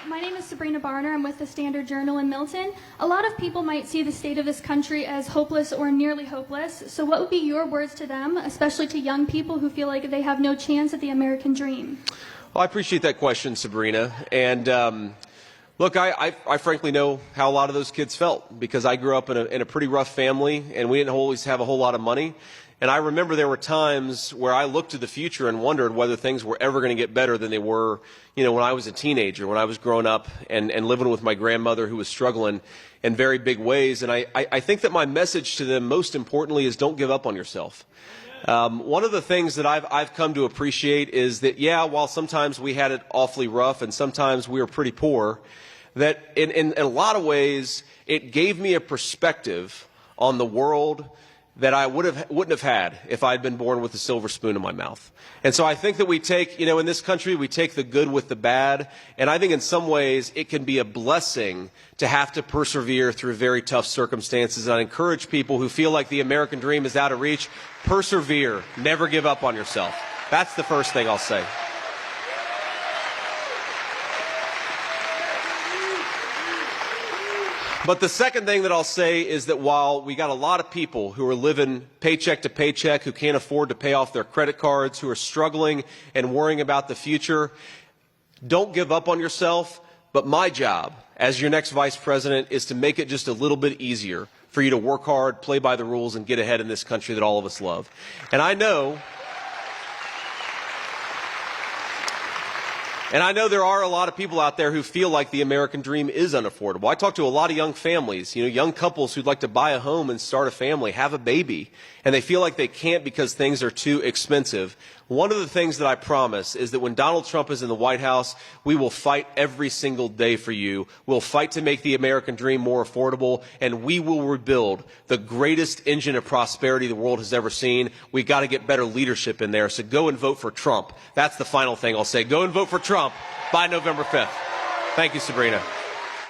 My name is Sabrina Barner. I'm with the Standard Journal in Milton. A lot of people might see the state of this country as hopeless or nearly hopeless. So what would be your words to them, especially to young people who feel like they have no chance at the American dream? Well, I appreciate that question, Sabrina. And look, I frankly know how a lot of those kids felt because I grew up in a pretty rough family, and we didn't always have a whole lot of money. And I remember there were times where I looked to the future and wondered whether things were ever going to get better than they were, when I was a teenager, when I was growing up and living with my grandmother who was struggling in very big ways. And I think that my message to them, most importantly, is don't give up on yourself. One of the things that I've come to appreciate is that, while sometimes we had it awfully rough and sometimes we were pretty poor, that in a lot of ways it gave me a perspective on the world that I wouldn't have had if I'd been born with a silver spoon in my mouth. And so I think that we take, in this country, we take the good with the bad. And I think in some ways it can be a blessing to have to persevere through very tough circumstances. And I encourage people who feel like the American dream is out of reach, persevere. Never give up on yourself. That's the first thing I'll say. But the second thing that I'll say is that while we got a lot of people who are living paycheck to paycheck, who can't afford to pay off their credit cards, who are struggling and worrying about the future, don't give up on yourself. But my job as your next vice president is to make it just a little bit easier for you to work hard, play by the rules, and get ahead in this country that all of us love. And I know there are a lot of people out there who feel like the American dream is unaffordable. I talk to a lot of young families, young couples who'd like to buy a home and start a family, have a baby, and they feel like they can't because things are too expensive. One of the things that I promise is that when Donald Trump is in the White House, we will fight every single day for you. We'll fight to make the American dream more affordable, and we will rebuild the greatest engine of prosperity the world has ever seen. We've got to get better leadership in there, so go and vote for Trump. That's the final thing I'll say. Go and vote for Trump by November 5th. Thank you, Sabrina.